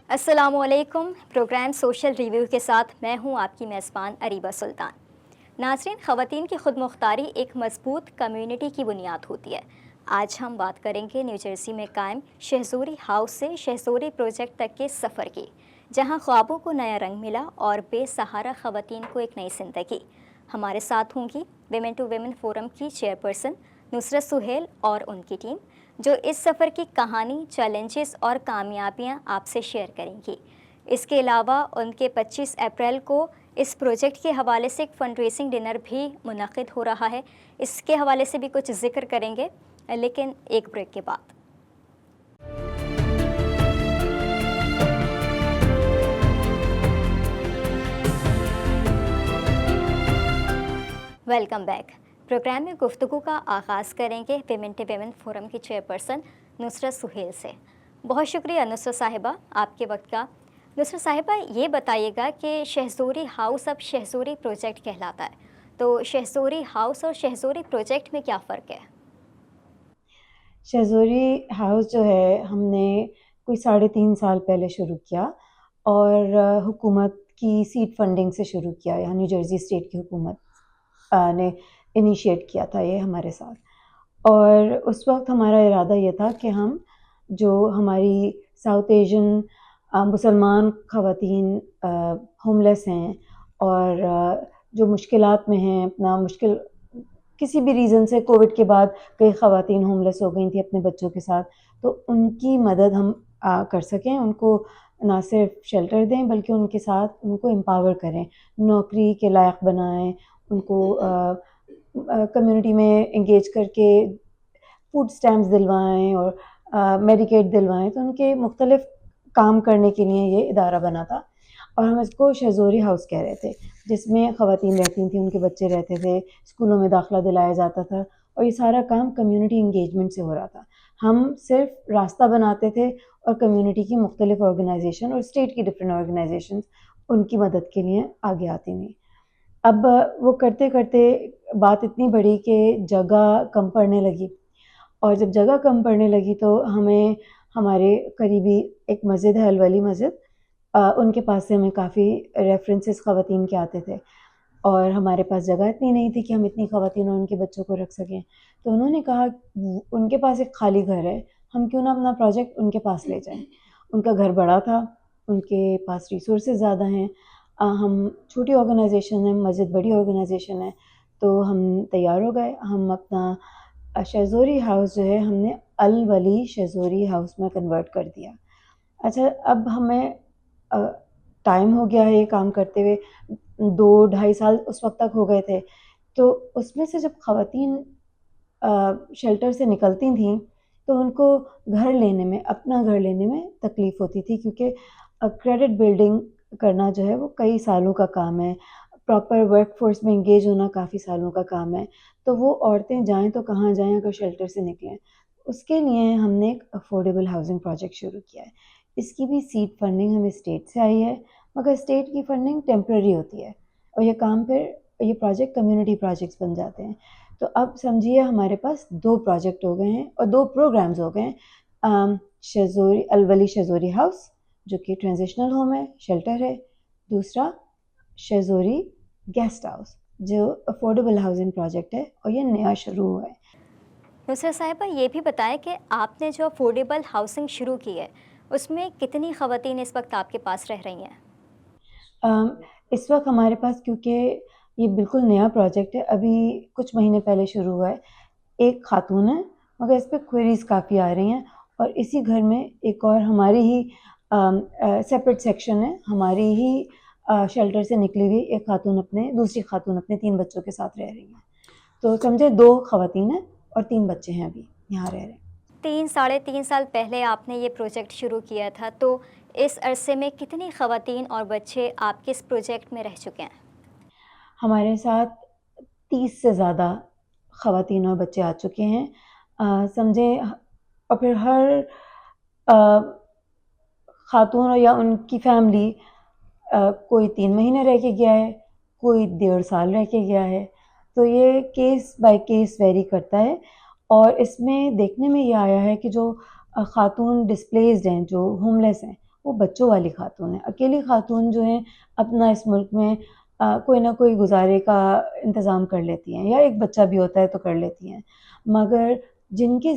السلام علیکم۔ Programme social review کے ساتھ میں ہوں آپ کی میزبان اریبہ سلطان۔ ناظرین، خواتین کی خود مختاری ایک مضبوط کمیونٹی کی بنیاد ہوتی ہے۔ آج ہم بات کریں گے نیو جرسی میں قائم شہزوری ہاؤس سے شہزوری پروجیکٹ تک کے سفر کی، جہاں خوابوں کو نیا رنگ ملا اور بے سہارا خواتین کو ایک نئی زندگی۔ ہمارے ساتھ ہوں گی ویمن ٹو ویمن فورم کی چیئرپرسن نصرت سہیل اور ان کی ٹیم، جو اس سفر کی کہانی، چیلنجز اور کامیابیاں آپ سے شیئر کریں گی۔ اس کے علاوہ ان کے 25 اپریل کو اس پروجیکٹ کے حوالے سے ایک فنڈ ریزنگ ڈنر بھی منعقد ہو رہا ہے، اس کے حوالے سے بھی کچھ ذکر کریں گے، لیکن ایک بریک کے بعد۔ Welcome back. پروگرام میں گفتگو کا آغاز کریں گے ویمن ٹو ویمن فورم کی چیئرپرسن نصرت سہیل سے۔ بہت شکریہ نصرت صاحبہ آپ کے وقت کا۔ نصرت صاحبہ، یہ بتائیے گا کہ شہزوری ہاؤس اب شہزوری پروجیکٹ کہلاتا ہے، تو شہزوری ہاؤس اور شہزوری پروجیکٹ میں کیا فرق ہے؟ شہزوری ہاؤس جو ہے ہم نے کوئی 3.5 سال پہلے شروع کیا، اور حکومت کی سیڈ فنڈنگ سے شروع کیا، یہاں نیو جرسی اسٹیٹ کی حکومت نے انیشیٹ کیا تھا یہ ہمارے ساتھ۔ اور اس وقت ہمارا ارادہ یہ تھا کہ ہم جو ہماری ساؤتھ ایشین مسلمان خواتین ہوم لیس ہیں اور جو مشکلات میں ہیں، اپنا مشکل کسی بھی ریزن سے، کووڈ کے بعد کئی خواتین ہوم لیس ہو گئی تھیں اپنے بچوں کے ساتھ، تو ان کی مدد ہم کر سکیں، ان کو نہ صرف شیلٹر دیں بلکہ ان کے ساتھ ان کو امپاور کریں، نوکری کے لائق بنائیں، ان کو کمیونٹی میں انگیج کر کے فوڈ سٹیمپس دلوائیں اور میڈیکیٹ دلوائیں۔ تو ان کے مختلف کام کرنے کے لیے یہ ادارہ بنا تھا، اور ہم اس کو شہزوری ہاؤس کہہ رہے تھے، جس میں خواتین رہتی تھیں، ان کے بچے رہتے تھے، اسکولوں میں داخلہ دلایا جاتا تھا، اور یہ سارا کام کمیونٹی انگیجمنٹ سے ہو رہا تھا۔ ہم صرف راستہ بناتے تھے، اور کمیونٹی کی مختلف آرگنائزیشن اور اسٹیٹ کی ڈفرینٹ آرگنائزیشنز ان کی مدد کے لیے آگے آتی تھیں۔ اب وہ کرتے کرتے بات اتنی بڑھی کہ جگہ کم پڑنے لگی، اور جب جگہ کم پڑنے لگی تو ہمیں ہمارے قریبی ایک مسجد ہے، الولی مسجد، ان کے پاس سے ہمیں کافی ریفرنسز خواتین کے آتے تھے، اور ہمارے پاس جگہ اتنی نہیں تھی کہ ہم اتنی خواتین اور ان کے بچوں کو رکھ سکیں۔ تو انہوں نے کہا ان کے پاس ایک خالی گھر ہے، ہم کیوں نہ اپنا پروجیکٹ ان کے پاس لے جائیں۔ ان کا گھر بڑا تھا، ان کے پاس ریسورسز زیادہ ہیں، ہم چھوٹی آرگنائزیشن ہیں، مسجد بڑی آرگنائزیشن ہے، تو ہم تیار ہو گئے۔ ہم اپنا شہزوری ہاؤس جو ہے ہم نے الولی شہزوری ہاؤس میں کنورٹ کر دیا۔ اچھا، اب ہمیں ٹائم ہو گیا ہے یہ کام کرتے ہوئے، 2-2.5 سال اس وقت تک ہو گئے تھے، تو اس میں سے جب خواتین شیلٹر سے نکلتی تھیں تو ان کو گھر لینے میں، اپنا گھر لینے میں تکلیف ہوتی تھی، کیونکہ کریڈٹ بلڈنگ کرنا جو ہے وہ کئی سالوں کا کام ہے، پراپر ورک فورس میں انگیج ہونا کافی سالوں کا کام ہے، تو وہ عورتیں جائیں تو کہاں جائیں اگر شیلٹر سے نکلیں۔ اس کے لیے ہم نے ایک افورڈیبل ہاؤسنگ پروجیکٹ شروع کیا ہے۔ اس کی بھی سیڈ فنڈنگ ہمیں اسٹیٹ سے آئی ہے، مگر اسٹیٹ کی فنڈنگ ٹیمپرری ہوتی ہے، اور یہ کام پھر یہ پروجیکٹ کمیونٹی پروجیکٹس بن جاتے ہیں۔ تو اب سمجھیے ہمارے پاس 2 پروجیکٹ ہو گئے ہیں اور 2 پروگرامز ہو گئے ہیں، شہزوری الولی شہزوری ہاؤس جو کہ ٹرانزیشنل ہوم ہے، شیلٹر ہے، دوسرا شہزوری گیسٹ ہاؤس جو افورڈیبل ہاؤسنگ پروجیکٹ ہے، اور یہ نیا شروع ہوا ہے۔ نصرت صاحبہ، یہ بھی بتائیں کہ آپ نے جو افورڈیبل ہاؤسنگ شروع کی ہے، اس میں کتنی خواتین اس وقت آپ کے پاس رہ رہی ہیں؟ اس وقت ہمارے پاس، کیونکہ یہ بالکل نیا پروجیکٹ ہے، ابھی کچھ مہینے پہلے شروع ہوا ہے، ایک خاتون ہے، مگر اس پہ کوئریز کافی آ رہی ہیں، اور اسی گھر میں ایک اور ہماری ہی سیپریٹ سیکشن ہے، ہماری ہی شیلٹر سے نکلی ہوئی ایک خاتون دوسری خاتون اپنے 3 بچوں کے ساتھ رہ رہی ہیں۔ تو سمجھے 2 خواتین ہیں اور 3 بچے ہیں ابھی یہاں رہ رہے ہیں۔ 3-3.5 سال پہلے آپ نے یہ پروجیکٹ شروع کیا تھا، تو اس عرصے میں کتنی خواتین اور بچے آپ کے اس پروجیکٹ میں رہ چکے ہیں؟ ہمارے ساتھ 30 سے زیادہ خواتین اور بچے آ چکے ہیں، سمجھیں، اور پھر ہر خاتون یا ان کی فیملی کوئی 3 مہینے رہ کے گیا ہے، کوئی 1.5 سال رہ کے گیا ہے، تو یہ کیس بائی کیس ویری کرتا ہے۔ اور اس میں دیکھنے میں یہ آیا ہے کہ جو خاتون ڈسپلیسڈ ہیں، جو ہوم لیس ہیں، وہ بچوں والی خاتون ہیں. اکیلی خاتون جو ہیں اپنا اس ملک میں کوئی نہ کوئی گزارے کا انتظام کر لیتی ہیں, یا ایک بچہ بھی ہوتا ہے تو کر لیتی ہیں, مگر جتنے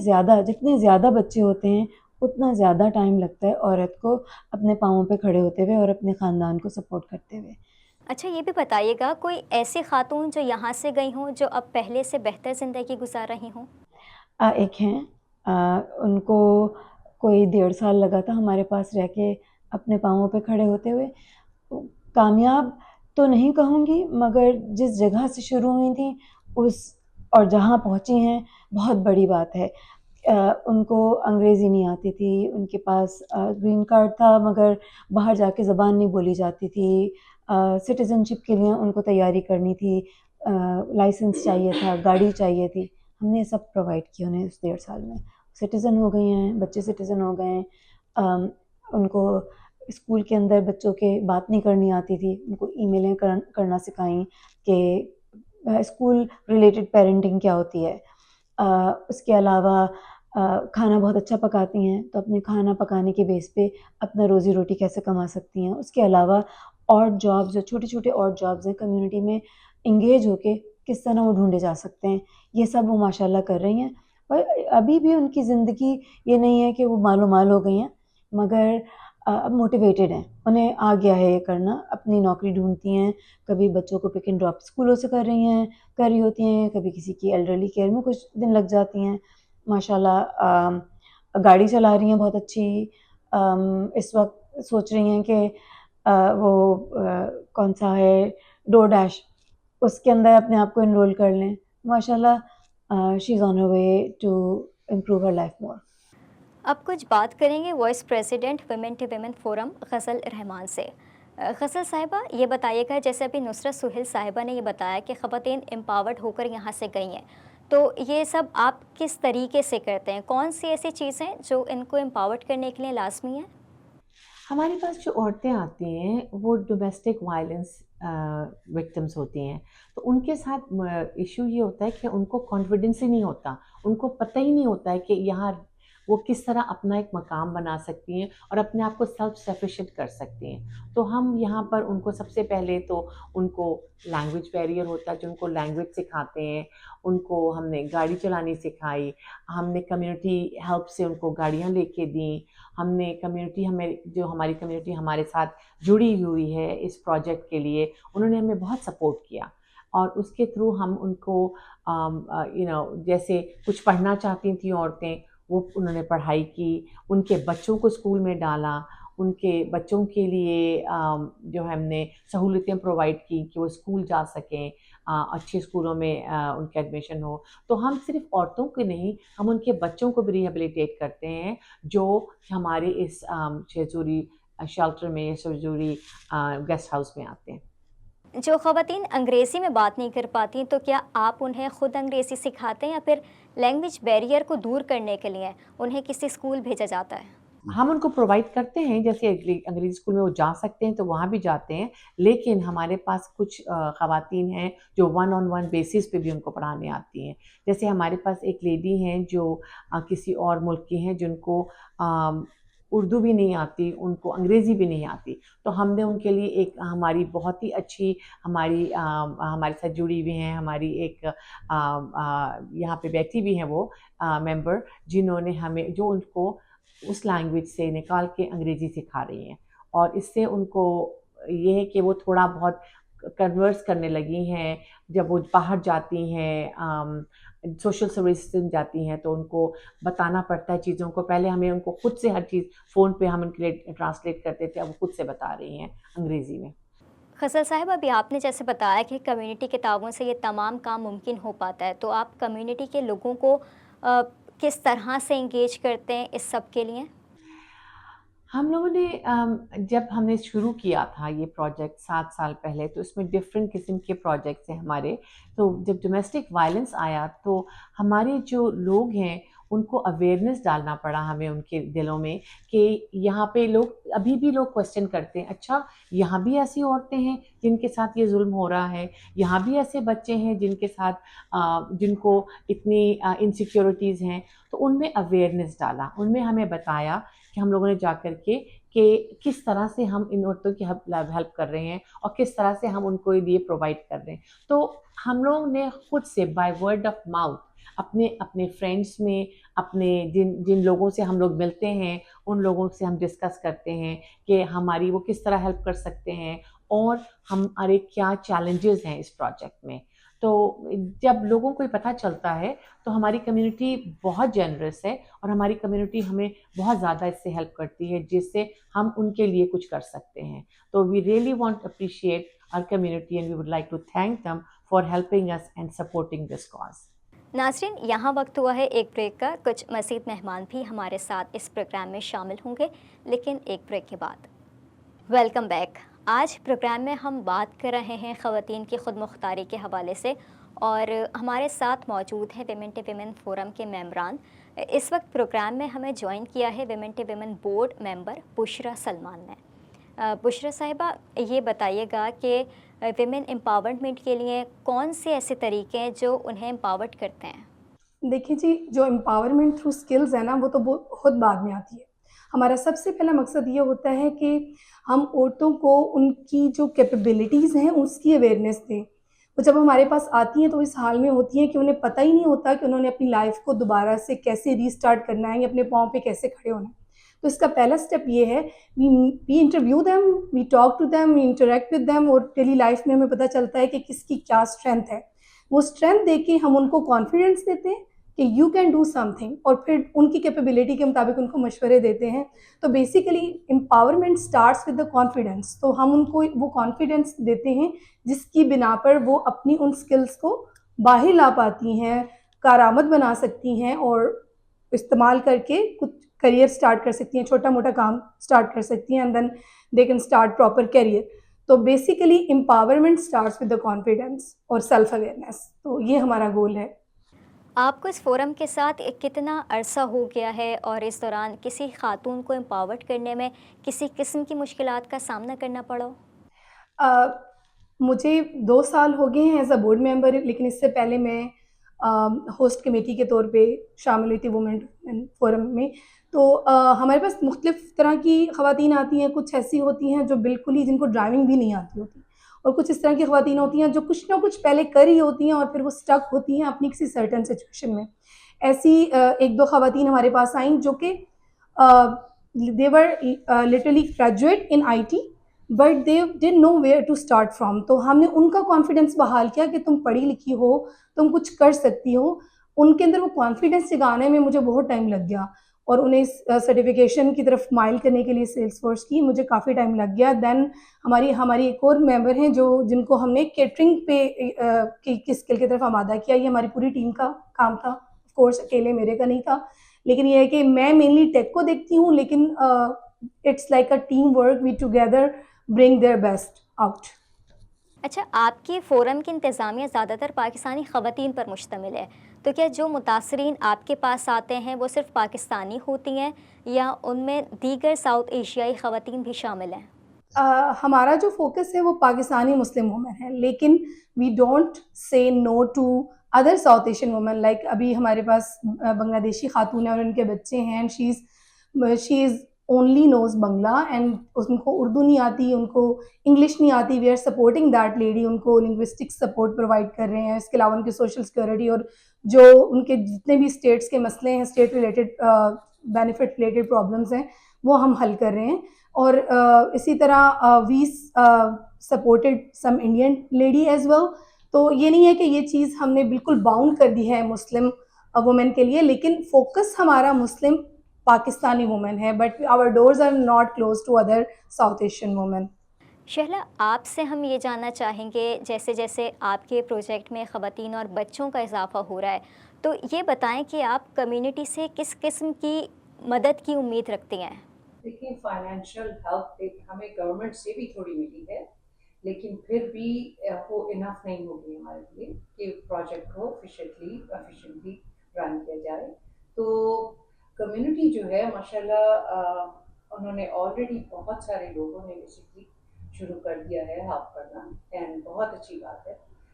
زیادہ بچے ہوتے ہیں اتنا زیادہ ٹائم لگتا ہے عورت کو اپنے پاؤں پہ کھڑے ہوتے ہوئے اور اپنے خاندان کو سپورٹ کرتے ہوئے. اچھا یہ بھی بتائیے گا کوئی ایسی خاتون جو یہاں سے گئی ہوں جو اب پہلے سے بہتر زندگی گزار رہی ہوں؟ ایک ہیں, ان کو کوئی 1.5 سال لگا تھا ہمارے پاس رہ کے اپنے پاؤں پہ کھڑے ہوتے ہوئے. کامیاب تو نہیں کہوں گی, مگر جس جگہ سے شروع ہوئی تھیں اور جہاں پہنچی ہیں بہت بڑی بات ہے. ان کو انگریزی نہیں آتی تھی, ان کے پاس گرین کارڈ تھا مگر باہر جا کے زبان نہیں بولی جاتی تھی. سٹیزن شپ کے لیے ان کو تیاری کرنی تھی, لائسنس چاہیے تھا, گاڑی چاہیے تھی. ہم نے سب پرووائڈ کیا انہیں اس 1.5 سال میں. سٹیزن ہو گئی ہیں, بچے سٹیزن ہو گئے ہیں. ان کو اسکول کے اندر بچوں کے بات نہیں کرنی آتی تھی, ان کو ای میلیں کرنا سکھائیں کہ اسکول ریلیٹڈ پیرنٹنگ کیا ہوتی ہے. اس کے علاوہ کھانا بہت اچھا پکاتی ہیں, تو اپنے کھانا پکانے کے بیس پہ اپنا روزی روٹی کیسے کما سکتی ہیں. اس کے علاوہ اور جابز جو چھوٹے چھوٹے اور جابز ہیں کمیونٹی میں انگیج ہو کے کس طرح وہ ڈھونڈے جا سکتے ہیں, یہ سب وہ ماشاء اللہ کر رہی ہیں. اور ابھی بھی ان کی زندگی یہ نہیں ہے کہ وہ مال و مال ہو گئی ہیں, مگر اب موٹیویٹڈ ہیں, انہیں آ گیا ہے یہ کرنا. اپنی نوکری ڈھونڈتی ہیں, کبھی بچوں کو پک اینڈ ڈراپ اسکولوں سے کر رہی ہوتی ہیں, کبھی کسی کی ایلڈرلی کیئر میں کچھ دن لگ جاتی ہیں. ماشاء اللہ گاڑی چلا رہی ہیں بہت اچھی. اس وقت سوچ رہی ہیں کہ وہ کون سا ہے ڈور ڈیش, اس کے اندر اپنے آپ کو انرول کر لیں. ماشاء اللہ she is on her way to improve her life more. اب کچھ بات کریں گے vice president women to women forum Ghazal Rehman سے. غزل صاحبہ یہ بتائیے گا, جیسے ابھی نصرت سہیل صاحبہ نے یہ بتایا کہ خواتین امپاورڈ ہو کر یہاں سے گئی ہیں, تو یہ سب آپ کس طریقے سے کرتے ہیں؟ کون سی ایسی چیزیں جو ان کو امپاورڈ کرنے کے لیے لازمی ہیں؟ ہمارے پاس جو عورتیں آتی ہیں وہ ڈومیسٹک وائلنس وکٹمس ہوتی ہیں, تو ان کے ساتھ ایشو یہ ہوتا ہے کہ ان کو کانفیڈنس ہی نہیں ہوتا, ان کو پتہ ہی نہیں ہوتا ہے کہ یہاں وہ کس طرح اپنا ایک مقام بنا سکتی ہیں اور اپنے آپ کو سیلف سفیشینٹ کر سکتی ہیں. تو ہم یہاں پر ان کو سب سے پہلے تو ان کو لینگویج بیریئر ہوتا ہے, جو ان کو لینگویج سکھاتے ہیں. ان کو ہم نے گاڑی چلانی سکھائی, ہم نے کمیونٹی ہیلپ سے ان کو گاڑیاں لے کے دیں. ہم نے ہماری کمیونٹی ہمارے ساتھ جڑی ہوئی ہے اس پروجیکٹ کے لیے, انہوں نے ہمیں بہت سپورٹ کیا. اور اس کے تھرو ہم ان کو جیسے کچھ پڑھنا چاہتی تھیں عورتیں, وہ انہوں نے پڑھائی کی. ان کے بچوں کو اسکول میں ڈالا, ان کے بچوں کے لیے جو ہم نے سہولتیں پرووائڈ کی کہ وہ اسکول جا سکیں, اچھے اسکولوں میں ان کا ایڈمیشن ہو. تو ہم صرف عورتوں کے نہیں, ہم ان کے بچوں کو بھی ریہیبلیٹیٹ کرتے ہیں جو ہمارے اس شہزوری شیلٹر میں, شہزوری گیسٹ ہاؤس میں آتے ہیں. جو خواتین انگریزی میں بات نہیں کر پاتی تو کیا آپ انہیں خود انگریزی سکھاتے ہیں, یا پھر لینگویج بیریئر کو دور کرنے کے لیے انہیں کسی اسکول بھیجا جاتا ہے؟ ہم ان کو پرووائڈ کرتے ہیں, جیسے انگریزی اسکول میں وہ جا سکتے ہیں تو وہاں بھی جاتے ہیں, لیکن ہمارے پاس کچھ خواتین ہیں جو 1-on-1 بیسس پہ بھی ان کو پڑھانے آتی ہیں. جیسے ہمارے پاس ایک لیڈی ہیں جو کسی اور ملک کی ہیں, جن کو اردو بھی نہیں آتی, ان کو انگریزی بھی نہیں آتی. تو ہم نے ان کے لیے ایک ہماری بہت ہی اچھی ہمارے ساتھ جڑی ہوئی ہیں, ہماری ایک یہاں پہ بیٹھی بھی ہیں وہ ممبر, جنہوں نے ہمیں جو ان کو اس لینگویج سے نکال کے انگریزی سکھا رہی ہیں. اور اس سے ان کو یہ ہے کہ وہ تھوڑا بہت کنورس کرنے لگی ہیں. جب وہ باہر جاتی ہیں, سوشل سروس میں جاتی ہیں, تو ان کو بتانا پڑتا ہے چیزوں کو. پہلے ہمیں ان کو خود سے ہر چیز فون پہ ہم ان کے لیے ٹرانسلیٹ کرتے تھے, اب وہ خود سے بتا رہی ہیں انگریزی میں. غزل صاحب ابھی آپ نے جیسے بتایا کہ کمیونٹی کے تعاون سے یہ تمام کام ممکن ہو پاتا ہے, تو آپ کمیونٹی کے لوگوں کو کس طرح سے انگیج کرتے ہیں اس سب کے لیے؟ ہم لوگوں نے جب ہم نے شروع کیا تھا یہ پروجیکٹ 7 سال پہلے, تو اس میں ڈفرینٹ قسم کے پروجیکٹس ہیں ہمارے. تو جب ڈومیسٹک وائلنس آیا تو ہمارے جو لوگ ہیں ان کو اویئرنیس ڈالنا پڑا ہمیں ان کے دلوں میں, کہ یہاں پہ ابھی بھی لوگ کوسچن کرتے ہیں, اچھا یہاں بھی ایسی عورتیں ہیں جن کے ساتھ یہ ظلم ہو رہا ہے, یہاں بھی ایسے بچے ہیں جن کے ساتھ جن کو اتنی انسیکیورٹیز ہیں. تو ان میں اویئرنیس ڈالا, ان میں ہمیں بتایا کہ ہم لوگوں نے جا کر کے کہ کس طرح سے ہم ان عورتوں کی ہیلپ کر رہے ہیں اور کس طرح سے ہم ان کو یہ پرووائڈ کر رہے ہیں. تو ہم لوگوں نے خود سے بائی ورڈ آف ماؤتھ اپنے فرینڈس میں، اپنے جن لوگوں سے ہم لوگ ملتے ہیں ان لوگوں سے ہم ڈسکس کرتے ہیں کہ ہماری وہ کس طرح ہیلپ کر سکتے ہیں اور ہمارے کیا چیلنجز ہیں اس پروجیکٹ میں. تو جب لوگوں کو یہ پتہ چلتا ہے تو ہماری کمیونٹی بہت جنرس ہے اور ہماری کمیونٹی ہمیں بہت زیادہ اس سے ہیلپ کرتی ہے جس سے ہم ان کے لیے کچھ کر سکتے ہیں. تو we really want appreciate our community and we would like to thank them for helping us and supporting this cause. ناظرین، یہاں وقت ہوا ہے ایک بریک کا. کچھ مزید مہمان بھی ہمارے ساتھ اس پروگرام میں شامل ہوں گے، لیکن ایک بریک کے بعد. Welcome back. آج پروگرام میں ہم بات کر رہے ہیں خواتین کی خود مختاری کے حوالے سے، اور ہمارے ساتھ موجود ہیں ویمن ٹو ویمن فورم کے ممبران. اس وقت پروگرام میں ہمیں جوائن کیا ہے women to women board member Bushra Salman نے. بشرا صاحبہ، یہ بتائیے گا کہ ویمن امپاورمنٹ کے لیے کون سے ایسے طریقے ہیں جو انہیں امپاورڈ کرتے ہیں؟ دیکھیں جی، جو امپاورمنٹ تھرو سکلز ہے نا، وہ تو خود بعد میں آتی ہے. ہمارا سب سے پہلا مقصد یہ ہوتا ہے کہ ہم عورتوں کو ان کی جو کیپیبلٹیز ہیں اس کی اویئرنیس دیں. وہ جب ہمارے پاس آتی ہیں تو اس حال میں ہوتی ہیں کہ انہیں پتہ ہی نہیں ہوتا کہ انہوں نے اپنی لائف کو دوبارہ سے کیسے ریسٹارٹ کرنا ہے یا اپنے پاؤں پہ کیسے کھڑے ہونا ہے. تو اس کا پہلا سٹیپ یہ ہے، we interview them, we talk to them, we interact with them, اور ڈیلی لائف میں ہمیں پتہ چلتا ہے کہ کس کی کیا اسٹرینتھ ہے. وہ اسٹرینتھ دے کے ہم ان کو کانفیڈنس دیتے ہیں کہ you can do some thing, اور پھر ان کی کیپیبلٹی کے مطابق ان کو مشورے دیتے ہیں. تو basically empowerment starts with the confidence. تو ہم ان کو وہ کانفیڈنس دیتے ہیں جس کی بنا پر وہ اپنی ان اسکلس کو باہر لا پاتی ہیں، کارآمد بنا سکتی ہیں اور استعمال کر کے کچھ کریئر اسٹارٹ کر سکتی ہیں، چھوٹا موٹا کام اسٹارٹ کر سکتی ہیں، and then they can start proper career. تو basically empowerment starts with the confidence اور سیلف اویئرنیس. تو یہ ہمارا گول ہے. آپ کو اس فورم کے ساتھ کتنا عرصہ ہو گیا ہے، اور اس دوران کسی خاتون کو امپاورڈ کرنے میں کسی قسم کی مشکلات کا سامنا کرنا پڑا؟ مجھے 2 سال ہو گئے ہیں ایز اے بورڈ ممبر، لیکن اس سے پہلے میں ہوسٹ کمیٹی کے طور پہ شامل ہوئی تھی وومن فورم میں. تو ہمارے پاس مختلف طرح کی خواتین آتی ہیں. کچھ ایسی ہوتی ہیں جو بالکل ہی جن کو ڈرائیونگ بھی نہیں آتی ہوتی، اور کچھ اس طرح کی خواتین ہوتی ہیں جو کچھ نہ کچھ پہلے کر ہی ہوتی ہیں اور پھر وہ اسٹک ہوتی ہیں اپنی کسی سرٹن سچویشن میں. ایسی 1-2 خواتین ہمارے پاس آئیں جو کہ they were literally graduate in IT but they didn't know where to start from. تو ہم نے ان کا کانفیڈنس بحال کیا کہ تم پڑھی لکھی ہو، تم کچھ کر سکتی ہو. ان کے اندر وہ کانفیڈنس جگانے میں مجھے بہت ٹائم لگ گیا، اور انہیں سرٹیفکیشن کی طرف مائل کرنے کے لیے سیلس فورس کی مجھے کافی ٹائم لگ گیا. دین ہماری ایک اور ممبر ہیں جن کو ہم نے کیٹرنگ پہ کی اسکل کی طرف آمادہ کیا. یہ ہماری پوری ٹیم کا کام تھا، آف کورس اکیلے میرے کا نہیں تھا. لیکن یہ ہے کہ میں مینلی ٹیک کو دیکھتی ہوں، لیکن it's like a team work, we together bring their best out. اچھا، آپ کی فورم کی انتظامیہ زیادہ تر پاکستانی خواتین پر مشتمل ہے، تو کیا جو متاثرین آپ کے پاس آتے ہیں وہ صرف پاکستانی ہوتی ہیں یا ان میں دیگر ساؤتھ ایشیائی خواتین بھی شامل ہیں؟ ہمارا جو فوکس ہے وہ پاکستانی مسلم وومن ہے، لیکن we don't say no to other South Asian women. Like ابھی ہمارے پاس بنگلہ دیشی خاتون ہیں اور ان کے بچے ہیں، and she is only knows Bangla, and ان کو اردو نہیں آتی، ان کو انگلش نہیں آتی. We are supporting that lady, ان کو لنگوسٹک سپورٹ پرووائڈ کر رہے ہیں. اس کے علاوہ ان کی سوشل سیکورٹی اور جو ان کے جتنے بھی اسٹیٹس کے مسئلے ہیں، state related benefit related problems ہیں، وہ ہم حل کر رہے ہیں. اور اسی طرح وی سپورٹڈ سم انڈین لیڈی ایز ویل. تو یہ نہیں ہے کہ یہ چیز ہم نے بالکل باؤنڈ کر دی ہے مسلم وومن کے لیے، لیکن فوکس ہمارا مسلم پاکستانی وومن ہے، but our doors are not close to other South Asian women. Shehla, آپ سے ہم یہ جاننا چاہیں گے، جیسے جیسے آپ کے پروجیکٹ میں خواتین اور بچوں کا اضافہ ہو رہا ہے، تو یہ بتائیں کہ آپ کمیونٹی سے کس قسم کی مدد کی امید رکھتی ہیں؟ دیکھیں، فائنینشیل ہیلپ ہمیں گورنمنٹ سے بھی تھوڑی ملی ہے، لیکن پھر بھی وہ انف نہیں ہوگی ہمارے لیے کہ پروجیکٹ کو ایفیشینٹلی رن کیا جائے. تو کمیونٹی جو ہے ماشاءاللہ انہوں نے آلریڈی بہت سارے لوگوں نے بیسکلی شروع کر دیا ہے ہیلپ کرنا، اینڈ بہت اچھی بات ہے.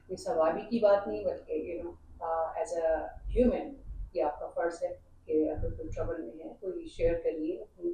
یہ ثوابی کی بات نہیں، بلکہ ایز اے ہیومن یہ آپ کا فرض ہے کہ اگر کوئی ٹربل میں ہے تو یہ شیئر کریے اپنی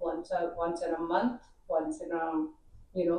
once in a month, once in a